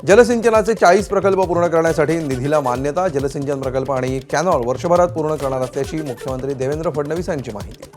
जलसिंचनाचे 40 प्रकल्प पूर्ण करण्यासाठी निधीला मान्यता. जलसिंचन प्रकल्प आणि कॅनॉल वर्षभरात पूर्ण करणार असल्याची मुख्यमंत्री देवेंद्र फडणवीस यांची माहिती.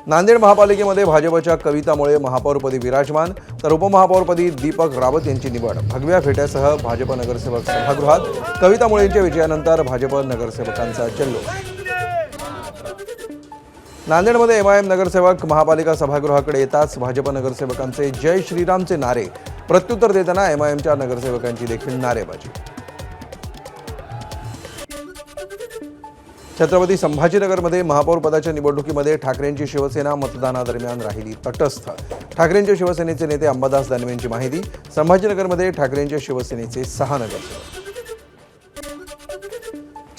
नांदेड महापालिकेमध्ये भाजपच्या कवितामुळे महापौरपदी विराजमान, तर उपमहापौरपदी दीपक रावत यांची निवड. भगव्या फेट्यासह भाजप नगरसेवक सभागृहात. कवितामुळेंच्या विजयानंतर भाजप नगरसेवकांचा जल्लोष. नांदेडमध्ये एमआयएम नगरसेवक महापालिका सभागृहाकडे येताच भाजप नगरसेवकांचे जय श्रीरामचे नारे. प्रत्युत्तर देताना एमआयएमच्या नगरसेवकांची देखील नारेबाजी. छत्रपती संभाजीनगरमध्ये महापौर पदाच्या निवडणुकीमध्ये ठाकरेंची शिवसेना मतदानादरम्यान राहिली तटस्थ. ठाकरेंच्या शिवसेनेचे नेते अंबादास दानवेंची माहिती. संभाजीनगरमध्ये ठाकरेंच्या शिवसेनेचे 6 नगरसेवक.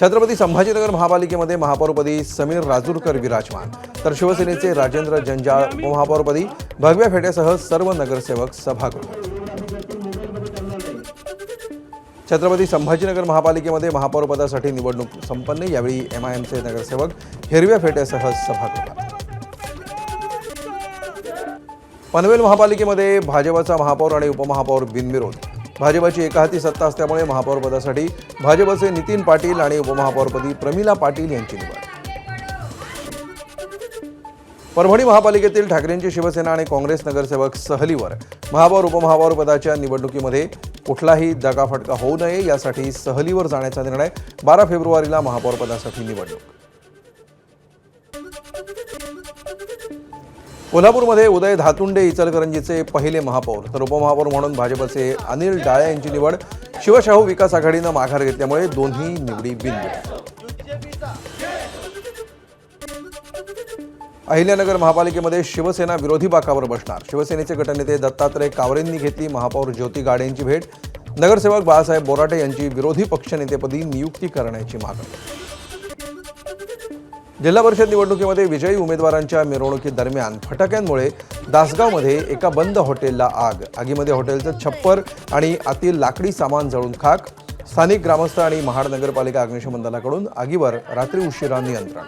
छत्रपती संभाजीनगर महापालिकेमध्ये महापौरपदी समीर राजूरकर विराजमान, तर शिवसेनेचे राजेंद्र जंजाळ उपमहापौरपदी. भगव्या फेट्यासह सर्व नगरसेवक सभागृहात. छत्रपती संभाजीनगर महापालिकेमध्ये महापौर पदासाठी निवडणूक संपन्न. यावेळी एमआयएमचे नगरसेवक हिरव्या फेट्यासह सभागृहात. पनवेल महापालिकेमध्ये भाजपचा महापौर आणि उपमहापौर बिनविरोध. भाजपची एकहाती सत्ता असल्यामुळे महापौर पदासाठी भाजपचे नितीन पाटील आणि उपमहापौरपदी प्रमिला पाटील यांची निवड. परभणी महापालिकेतील ठाकरेंची शिवसेना आणि काँग्रेस नगरसेवक सहलीवर. महापौर उपमहापौर पदाच्या निवडणुकीमध्ये कुठलाही दगाफटका होऊ नये यासाठी सहलीवर जाण्याचा निर्णय. 12 फेब्रुवारीला महापौर पदासाठी निवडणूक. कोल्हापूरमध्ये उदय धातुंडे इचलकरंजीचे पहिले महापौर, तर उपमहापौर म्हणून भाजपचे अनिल डाळे यांची निवड. शिवशाहू विकास आघाडीनं माघार घेतल्यामुळे दोन्ही निवडी बिनविरोध. अहिल्यानगर महापालिकेमध्ये शिवसेना विरोधी बाकावर बसणार. शिवसेनेचे गटनेते दत्तात्रय कावरेंनी घेतली महापौर ज्योती गाडे यांची भेट. नगरसेवक बाळासाहेब बोराटे यांची विरोधी पक्षनेतेपदी नियुक्ती करण्याची मागणी. जिल्हा परिषद निवडणुकीमध्ये विजयी उमेदवारांच्या मिरवणुकीदरम्यान फटाक्यांमुळे दासगावमध्ये एका बंद हॉटेलला आग. आगीमध्ये हॉटेलचं छप्पर आणि आतील लाकडी सामान जळून खाक. स्थानिक ग्रामस्थ आणि महाड नगरपालिका अग्निशमन दलाकडून आगीवर रात्री उशिरा नियंत्रण.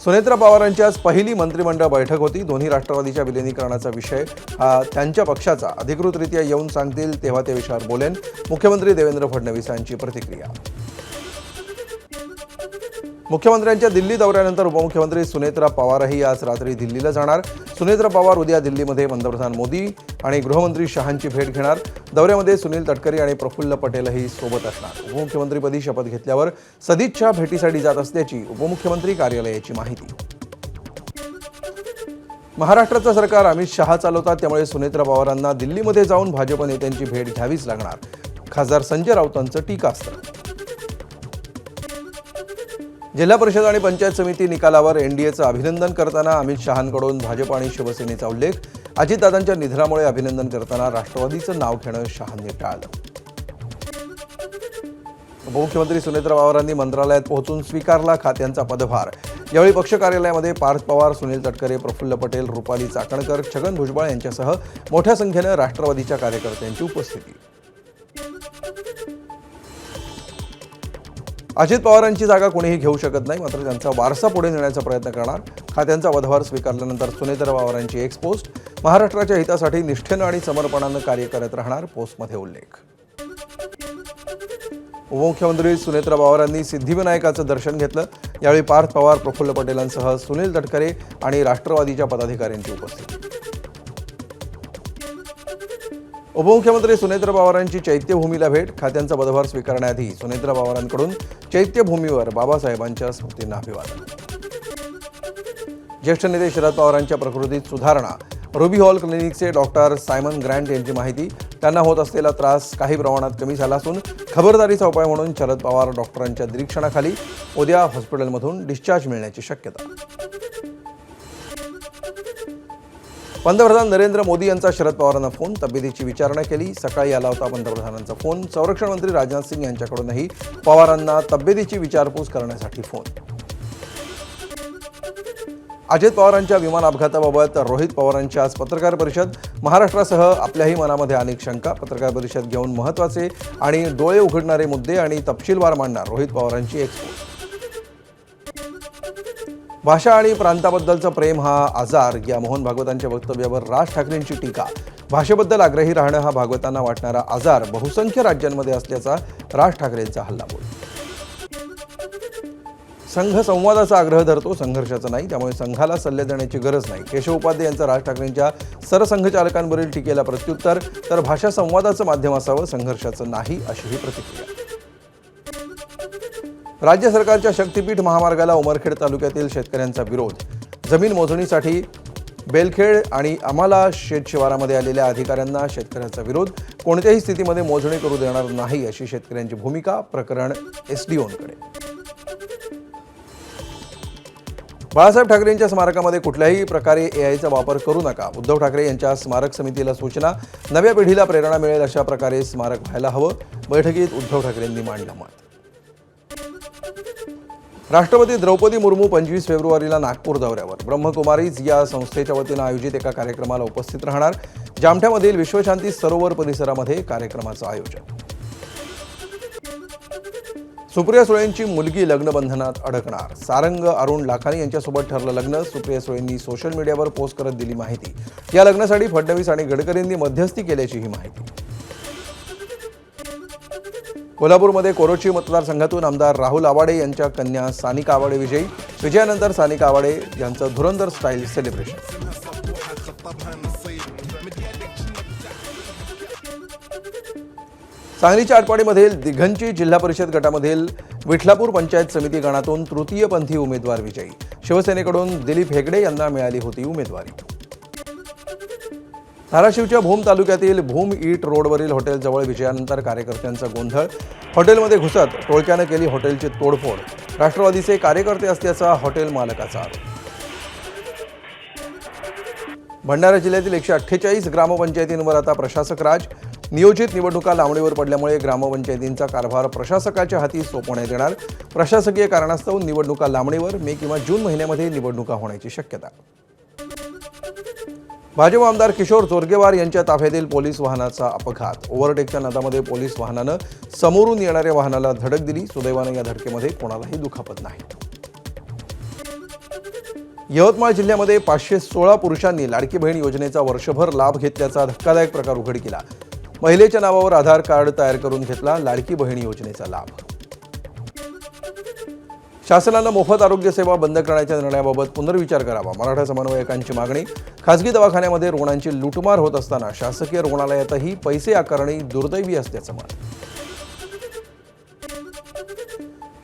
सुनेत्रा पवारांची आज पहिली मंत्रिमंडळ बैठक होती. दोन्ही राष्ट्रवादीच्या विलिनीकरणाचा विषय हा त्यांच्या पक्षाचा अधिकृतरित्या येऊन सांगतील तेव्हा त्या विषयावर बोलेन. मुख्यमंत्री देवेंद्र फडणवीस यांची प्रतिक्रिया. मुख्यमंत्र्यांच्या दिल्ली दौऱ्यानंतर उपमुख्यमंत्री सुनेत्रा पवारही आज रात्री दिल्लीला जाणार. सुनेत्रा पवार उद्या दिल्लीमध्ये पंतप्रधान मोदी आणि गृहमंत्री शहांची भेट घेणार. दौऱ्यामध्ये सुनील तटकरे आणि प्रफुल्ल पटेलही सोबत असणार. उपमुख्यमंत्रीपदी शपथ घेतल्यावर सदिच्छा भेटीसाठी जात असल्याची उपमुख्यमंत्री कार्यालयाची माहिती. महाराष्ट्राचं सरकार अमित शहा चालवतात, त्यामुळे सुनेत्रा पवारांना दिल्लीमध्ये जाऊन भाजप नेत्यांची भेट घ्यावीच लागणार. खासदार संजय राऊतांचं टीकास्त्र. जिल्हा परिषद आणि पंचायत समिती निकालावर एनडीएचं अभिनंदन करताना अमित शहांकडून भाजप आणि शिवसेनेचा उल्लेख. अजितदादांच्या निधनामुळे अभिनंदन करताना राष्ट्रवादीचं नाव घेणं शहांनी टाळलं. उपमुख्यमंत्री सुनेत्रा पवारांनी मंत्रालयात पोहोचून स्वीकारला खात्यांचा पदभार. यावेळी पक्ष कार्यालयामध्ये पार्थ पवार, सुनील तटकरे, प्रफुल्ल पटेल, रुपाली चाकणकर, छगन भुजबळ यांच्यासह मोठ्या संख्येनं राष्ट्रवादीच्या कार्यकर्त्यांची उपस्थिती. अजित पवारांची जागा कोणीही घेऊ शकत नाही, मात्र त्यांचा वारसा पुढे नेण्याचा प्रयत्न करणार. खात्यांचा पदभार स्वीकारल्यानंतर सुनेत्रा पवारांची एक्स पोस्ट. महाराष्ट्राच्या हितासाठी निष्ठेनं आणि समर्पणानं कार्य करत राहणार, पोस्टमध्ये उल्लेख. उपमुख्यमंत्री सुनेत्रा पवारांनी सिद्धिविनायकाचं दर्शन घेतलं. यावेळी पार्थ पवार, प्रफुल्ल पटेलांसह सुनील तटकरे आणि राष्ट्रवादीच्या पदाधिकाऱ्यांची उपस्थिती. उपमुख्यमंत्री सुनेत्रा पवारांची चैत्यभूमीला भेट. खात्यांचा पदभार स्वीकारण्याआधी सुनेत्रा पवारांकडून चैत्यभूमीवर बाबासाहेबांच्या स्मृतींना अभिवादन. ज्येष्ठ नेते शरद पवारांच्या प्रकृतीत सुधारणा. रुबी हॉल क्लिनिकचे डॉक्टर सायमन ग्रँट यांची माहिती. त्यांना होत असलेला त्रास काही प्रमाणात कमी झाला असून खबरदारीचा उपाय म्हणून शरद पवार डॉक्टरांच्या निरीक्षणाखाली उद्या हॉस्पिटलमधून डिस्चार्ज मिळण्याची शक्यता. पंतप्रधान नरेंद्र मोदी यांचा शरद पवारांना फोन. तब्येतीची विचारणा केली. सकाळी आला होता पंतप्रधानांचा फोन. संरक्षण मंत्री राजनाथ सिंग यांच्याकडूनही पवारांना तब्येतीची विचारपूस करण्यासाठी फोन. अजित पवारांच्या विमान अपघाताबाबत रोहित पवारांची आज पत्रकार परिषद. महाराष्ट्रासह आपल्याही मनामध्ये अनेक शंका. पत्रकार परिषद घेऊन महत्त्वाचे आणि डोळे उघडणारे मुद्दे आणि तपशीलवार मांडणार रोहित पवारांची एक्सपोज. भाषा आणि प्रांताबद्दलचं प्रेम हा आजार या मोहन भागवतांच्या वक्तव्यावर राज ठाकरेंची टीका. भाषेबद्दल आग्रही राहणं हा भागवतांना वाटणारा आजार बहुसंख्य राज्यांमध्ये असल्याचा राज ठाकरेंचा हल्लाबोल. संघ संवादाचा आग्रह धरतो, संघर्षाचा नाही. त्यामुळे संघाला सल्ले देण्याची गरज नाही. केशव उपाध्ये यांचं राज ठाकरेंच्या सरसंघचालकांवरील टीकेला प्रत्युत्तर. तर भाषा संवादाचं माध्यम असावं, संघर्षाचं नाही, अशी ही प्रतिक्रिया. राज्य सरकारच्या शक्तीपीठ महामार्गाला उमरखेड तालुक्यातील शेतकऱ्यांचा विरोध. जमीन मोजणीसाठी बेलखेड आणि आम्हाला शेत शिवारामध्ये आलेल्या अधिकाऱ्यांना शेतकऱ्यांचा विरोध. कोणत्याही स्थितीमध्ये मोजणी करू देणार नाही, अशी शेतकऱ्यांची भूमिका. प्रकरण एसडीओंकडे. बाळासाहेब ठाकरेंच्या स्मारकामध्ये कुठल्याही प्रकारे एआयचा वापर करू नका. उद्धव ठाकरे यांच्या स्मारक समितीला सूचना. नव्या पिढीला प्रेरणा मिळेल अशा प्रकारे स्मारक व्हायला हवं. बैठकीत उद्धव ठाकरेंनी मांडलं मत. राष्ट्रपती द्रौपदी मुर्मू 25 फेब्रुवारीला नागपूर दौऱ्यावर. ब्रह्मकुमारीज या संस्थेच्या वतीनं आयोजित एका कार्यक्रमाला उपस्थित राहणार. जामठ्यामधील विश्वशांती सरोवर परिसरामध्ये कार्यक्रमाचं आयोजन. सुप्रिया सुळेंची मुलगी लग्नबंधनात अडकणार. सारंग अरुण लाखानी यांच्यासोबत ठरलं लग्न. सुप्रिया सुळेंनी सोशल मीडियावर पोस्ट करत दिली माहिती. या लग्नासाठी फडणवीस आणि गडकरींनी मध्यस्थी केल्याची ही माहिती. कोल्हापूरमध्ये कोरोची मतदारसंघातून आमदार राहुल आवाडे यांच्या कन्या सानिका आवाडे विजयी. विजयानंतर सानिका आवाडे यांचं धुरंधर स्टाईल सेलिब्रेशन. सांगलीच्या आटपाडीमधील दिघंची जिल्हा परिषद गटामधील विठलापूर पंचायत समिती गणातून तृतीयपंथी उमेदवार विजयी. शिवसेनेकडून दिलीप हेगडे यांना मिळाली होती उमेदवारी. धाराशिवच्या भूम तालुक्यातील भूम ईट रोडवरील हॉटेलजवळ विजयानंतर कार्यकर्त्यांचा गोंधळ. हॉटेलमध्ये घुसत टोळक्यानं केली हॉटेलची तोडफोड. राष्ट्रवादीचे कार्यकर्ते असल्याचा हॉटेल मालकाचा आरोप. भंडारा जिल्ह्यातील 148 ग्रामपंचायतींवर आता प्रशासक राज. नियोजित निवडणुका लांबणीवर पडल्यामुळे ग्रामपंचायतींचा कारभार प्रशासकाच्या हाती सोपवण्यात येणार. प्रशासकीय कारणास्तव निवडणुका लांबणीवर. मे किंवा जून महिन्यामध्ये निवडणुका होण्याची शक्यता. भाजप आमदार किशोर जोरगेवार यांच्या ताफ्यातील पोलीस वाहनाचा अपघात. ओव्हरटेकच्या नादामध्ये पोलीस वाहनानं समोरून येणाऱ्या वाहनाला धडक दिली. सुदैवानं या धडकेमध्ये कोणालाही दुखापत नाही. यवतमाळ जिल्ह्यामध्ये 516 पुरुषांनी लाडकी बहीण योजनेचा वर्षभर लाभ घेतल्याचा धक्कादायक प्रकार उघडकीला. महिलेच्या नावावर आधार कार्ड तयार करून घेतला लाडकी बहीण योजनेचा लाभ. शासनानं मोफत आरोग्य सेवा बंद करण्याच्या निर्णयाबाबत पुनर्विचार करावा. मराठा समन्वयकांची मागणी. खासगी दवाखान्यामध्ये रुग्णांची लूटमार होत असताना शासकीय रुग्णालयातही पैसे आकारणी दुर्दैवी असल्याचं मत.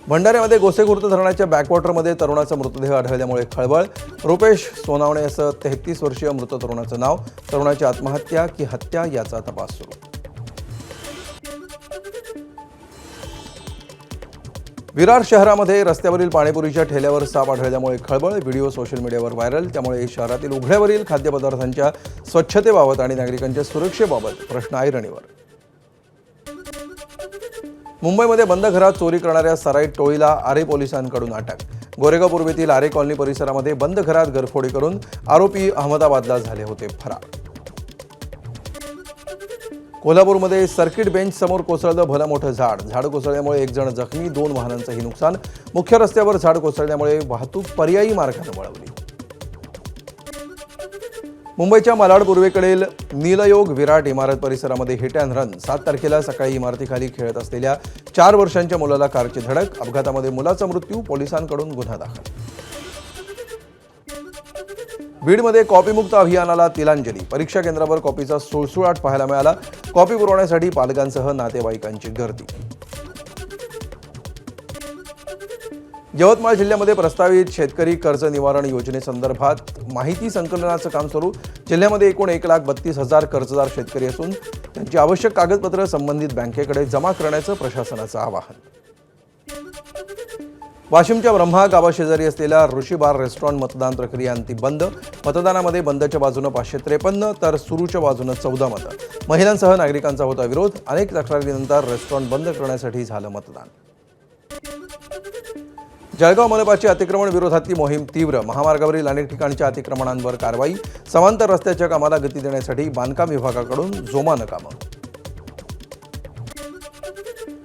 भंडाऱ्यामध्ये गोसेखुर्द धरणाच्या बॅकवॉटरमध्ये तरुणाचा मृतदेह आढळल्यामुळे खळबळ. रुपेश सोनावणे असं 33 वर्षीय मृत तरुणाचं नाव. तरुणाची आत्महत्या की हत्या याचा तपास सुरू. विरार शहरामध्ये रस्त्यावरील पाणीपुरीच्या ठेल्यावर साप आढळल्यामुळे खळबळ. व्हिडिओ सोशल मीडियावर व्हायरल. त्यामुळे शहरातील उघड्यावरील खाद्यपदार्थांच्या स्वच्छतेबाबत आणि नागरिकांच्या सुरक्षेबाबत प्रश्न ऐरणीवर. मुंबईमध्ये बंद घरात चोरी करणाऱ्या सराईत टोळीला आरे पोलिसांकडून अटक. गोरेगाव पूर्वेतील आरे कॉलनी परिसरामध्ये बंद घरात घरफोडी करून आरोपी अहमदाबादला झाले होते फरार. कोल्हापूरमध्ये सर्किट बेंच समोर कोसळलं भलं मोठं झाड. झाड कोसळल्यामुळे 1 जण जखमी. 2 वाहनांचंही नुकसान. मुख्य रस्त्यावर झाड कोसळल्यामुळे वाहतूक पर्यायी मार्गाने वळवली. मुंबईच्या मालाड पूर्वेकडील नीलयोग विराट इमारत परिसरामध्ये हिट अँड रन. 7 तारखेला सकाळी इमारतीखाली खेळत असलेल्या 4 वर्षांच्या मुलाला कारची धडक. अपघातामध्ये मुलाचा मृत्यू. पोलिसांकडून गुन्हा दाखल. बीडमध्ये कॉपीमुक्त अभियानाला तिलांजली. परीक्षा केंद्रावर कॉपीचा सुळसुळाट पाहायला मिळाला. कॉपी पुरवण्यासाठी पालकांसह नातेवाईकांची गर्दी. यवतमाळ जिल्ह्यामध्ये प्रस्तावित शेतकरी कर्ज निवारण योजनेसंदर्भात माहिती संकलनाचं काम सुरू. जिल्ह्यामध्ये एकूण 1,32,000 कर्जदार शेतकरी असून त्यांची आवश्यक कागदपत्र संबंधित बँकेकडे जमा करण्याचं प्रशासनाचं आवाहन. वाशिमच्या ब्रह्मा गावाशेजारी असलेल्या ऋषी बार रेस्टॉरंट मतदान प्रक्रिया अंतिम बंद. मतदानामध्ये बंदच्या बाजूनं 553 तर सुरूच्या बाजूनं 14 मतं. महिलांसह नागरिकांचा होता विरोध. अनेक तक्रारीनंतर रेस्टॉरंट बंद करण्यासाठी झालं मतदान. जळगाव मनपाची अतिक्रमण विरोधातली मोहीम तीव्र. महामार्गावरील अनेक ठिकाणच्या अतिक्रमणांवर कारवाई. समांतर रस्त्याच्या कामाला गती देण्यासाठी बांधकाम विभागाकडून जोमानं कामं.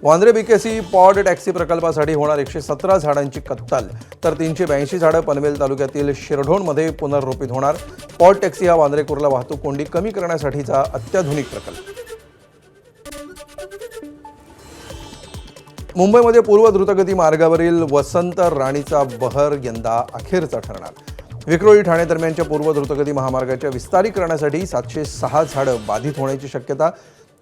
वांद्रे बीकेसी पॉड टॅक्सी प्रकल्पासाठी होणार 117 झाडांची कत्तल, तर 382 झाडं पनवेल तालुक्यातील शिरढोणमध्ये पुनर्रोपित होणार. पॉड टॅक्सी हा वांद्रे कुर्ला वाहतूक कोंडी कमी करण्यासाठीचा अत्याधुनिक प्रकल्प. मुंबईमध्ये पूर्व द्रुतगती मार्गावरील वसंत राणीचा बहर यंदा अखेरचा ठरणार. विक्रोळी ठाणे दरम्यानच्या पूर्व द्रुतगती महामार्गाच्या विस्तारीकरणासाठी 706 झाडं बाधित होण्याची शक्यता.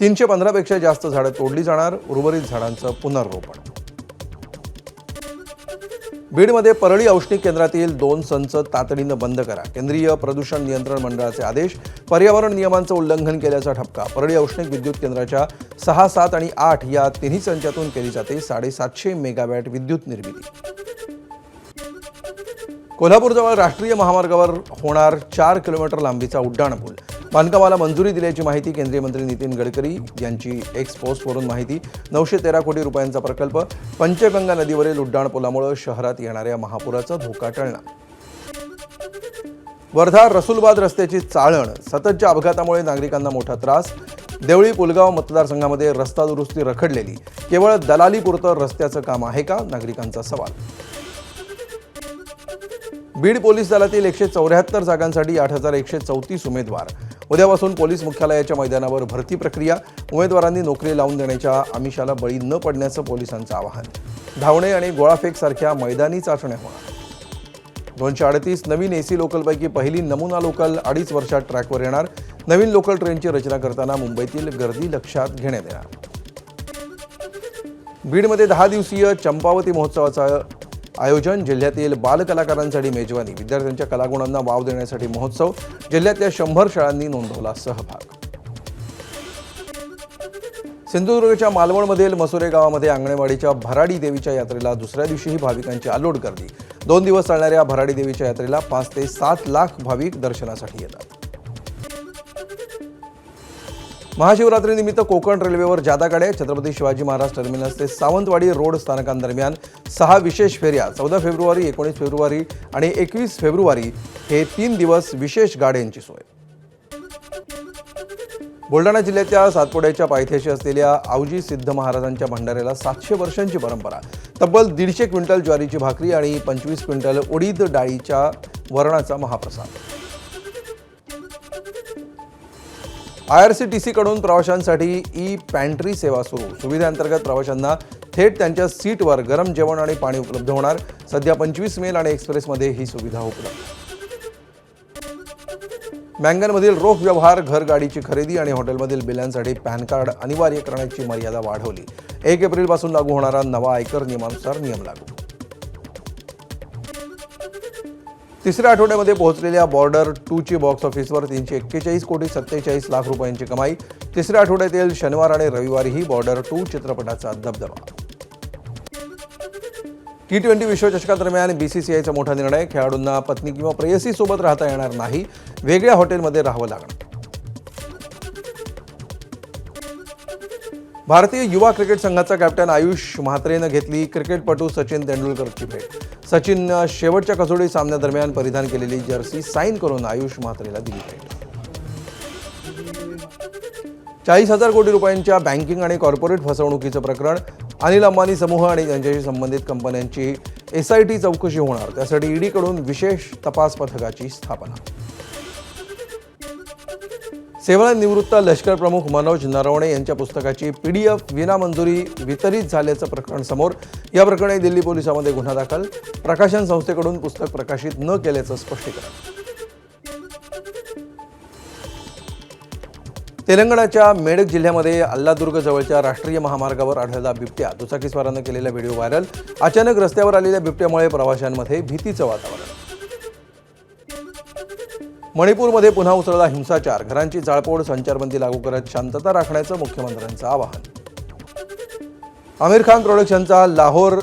315 पेक्षा जास्त झाडं तोडली जाणार. उर्वरित झाडांचं पुनर्रोपण. बीडमध्ये परळी औष्णिक केंद्रातील 2 संच तातडीनं बंद करा. केंद्रीय प्रदूषण नियंत्रण मंडळाचे आदेश. पर्यावरण नियमांचं उल्लंघन केल्याचा ठपका. परळी औष्णिक विद्युत केंद्राच्या 6, 7 आणि 8 या तिन्ही संचातून केली जाते 750 मेगावॅट विद्युत निर्मिती. कोल्हापूरजवळ राष्ट्रीय महामार्गावर होणार 4 किलोमीटर लांबीचा उड्डाणपूल. बांधकामाला मंजुरी दिल्याची माहिती केंद्रीय मंत्री नितीन गडकरी यांची एक्स पोस्टवरून माहिती. 913 कोटी रुपयांचा प्रकल्प. पंचगंगा नदीवरील उड्डाणपुलामुळे शहरात येणाऱ्या महापुराचा धोका टळणार. वर्धा रसूलबाद रस्त्याची चाळण. सततच्या अपघातामुळे नागरिकांना मोठा त्रास. देवळी पुलगाव मतदारसंघामध्ये रस्ता दुरुस्ती रखडलेली. केवळ दलालीपुरतं रस्त्याचं काम आहे का, नागरिकांचा सवाल. बीड पोलीस दलातील 174 जागांसाठी 8,134 उमेदवार. उद्यापासून पोलीस मुख्यालयाच्या मैदानावर भरती प्रक्रिया. उमेदवारांनी नोकरी लावून देण्याच्या आमिषाला बळी न पडण्याचं पोलिसांचं आवाहन. धावणे आणि गोळाफेक सारख्या मैदानी चाचण्या होणार. 238 नवीन एसी लोकलपैकी पहिली नमुना लोकल 2.5 वर्षात ट्रॅकवर येणार. नवीन लोकल ट्रेनची रचना करताना मुंबईतील गर्दी लक्षात घेण्यात येणार. बीडमध्ये 10 दिवसीय चंपावती महोत्सवाचं आयोजन. जिल्ह्यातील बालकलाकारांसाठी मेजवानी. विद्यार्थ्यांच्या कलागुणांना वाव देण्यासाठी महोत्सव. जिल्ह्यातल्या 100 शाळांनी नोंदवला सहभाग. सिंधुदुर्गच्या मालवणमधील मसुरे गावामध्ये अंगणवाडीच्या भराडी देवीच्या यात्रेला दुसऱ्या दिवशीही भाविकांची अलोट गर्दी. 2 दिवस चालणाऱ्या भराडी देवीच्या यात्रेला 5 ते 7 लाख भाविक दर्शनासाठी येतात. महाशिवरात्रीनिमित्त कोकण रेल्वेवर जादा गाड्या. छत्रपती शिवाजी महाराज टर्मिनस ते सावंतवाडी रोड स्थानकांदरम्यान 6 विशेष फेऱ्या. 14 फेब्रुवारी, 19 फेब्रुवारी आणि 21 फेब्रुवारी हे 3 दिवस विशेष गाड्यांची सोय. बुलढाणा जिल्ह्याच्या सातपुड्याच्या पायथ्याशी असलेल्या आवजी सिद्ध महाराजांच्या भंडाऱ्याला 700 वर्षांची परंपरा. तब्बल 150 क्विंटल ज्वारीची भाकरी आणि 25 क्विंटल उडीद डाळीच्या वरणाचा महाप्रसाद. IRCTC कडून प्रवाशांसाठी ई-पॅन्ट्री सेवा सुरू. सुविधेअंतर्गत प्रवाशांना थेट त्यांच्या सीटवर गरम जेवण आणि पाणी उपलब्ध होणार. सध्या 25 मेल आणि एक्सप्रेसमध्ये ही सुविधा उपलब्ध. बँकांमधील रोख व्यवहार, घर गाडीची खरेदी आणि हॉटेलमधील बिलांसाठी पॅन कार्ड अनिवार्य करण्याची मर्यादा वाढवली. 1 एप्रिलपासून लागू होणारा नवा आयकर नियमानुसार नियम लागू. तिसऱ्या आठवड्यामध्ये पोहोचलेल्या बॉर्डर 2ची बॉक्स ऑफिसवर 341 कोटी 47 लाख रुपयांची कमाई. तिसऱ्या आठवड्यातील शनिवार आणि रविवारीही बॉर्डर 2 चित्रपटाचा दबदबा. T20 विश्वचषकादरम्यान BCCIचा मोठा निर्णय. खेळाडूंना पत्नी किंवा प्रेयसी सोबत राहता येणार नाही. वेगळ्या हॉटेलमध्ये राहावं लागणार. भारतीय युवा क्रिकेट संघाचा कॅप्टन आयुष म्हात्रेनं घेतली क्रिकेटपटू सचिन तेंडुलकरची भेट. सचिननं शेवटच्या कसोटी सामन्यादरम्यान परिधान केलेली जर्सी साईन करून आयुष म्हात्रेला दिली भेट. 40,000 कोटी रुपयांच्या बँकिंग आणि कॉर्पोरेट फसवणुकीचं प्रकरण. अनिल अंबानी समूह आणि त्यांच्याशी संबंधित कंपन्यांची SIT चौकशी होणार. त्यासाठी ईडीकडून विशेष तपास पथकाची स्थापना. सेवानिवृत्त लष्कर प्रमुख मनोज नरवणे यांच्या पुस्तकाची PDF विनामंजुरी वितरित झाल्याचं प्रकरण समोर. या प्रकरणी दिल्ली पोलिसांमध्ये गुन्हा दाखल. प्रकाशन संस्थेकडून पुस्तक प्रकाशित न केल्याचं स्पष्टीकरण. तेलंगणाच्या मेडक जिल्ह्यामध्ये अल्लादुर्ग जवळच्या राष्ट्रीय महामार्गावर आढळला बिबट्या. दुचाकीस्वारानं केलेला व्हिडिओ व्हायरल. अचानक रस्त्यावर आलेल्या बिबट्यामुळे प्रवाशांमध्ये भीतीचं वातावरण. मणिपूरमध्ये पुन्हा उसळला हिंसाचार. घरांची जाळपोळ, संचारबंदी लागू करत शांतता राखण्याचं मुख्यमंत्र्यांचं आवाहन. आमिर खान प्रोडक्शनचा लाहोर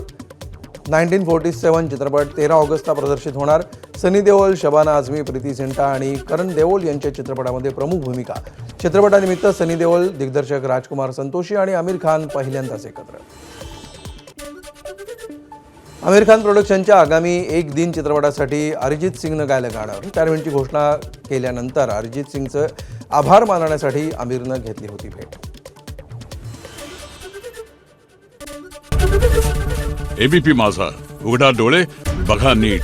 1947 चित्रपट 13 ऑगस्टला प्रदर्शित होणार. सनी देओल, शबाना आझमी, प्रीती झिंटा आणि करण देओल यांच्या चित्रपटामध्ये प्रमुख भूमिका. चित्रपटानिमित्त सनी देओल, दिग्दर्शक राजकुमार संतोषी आणि आमिर खान पहिल्यांदाच एकत्र. आमिर खान प्रोडक्शनच्या आगामी एक दिन चित्रपटासाठी अरिजित सिंगनं गायलं गाणं. रिटायरमेंटची घोषणा केल्यानंतर अरिजित सिंगचं आभार मानण्यासाठी आमिरनं घेतली होती भेट. एबीपी माझा, उघडा डोळे बघा नीट.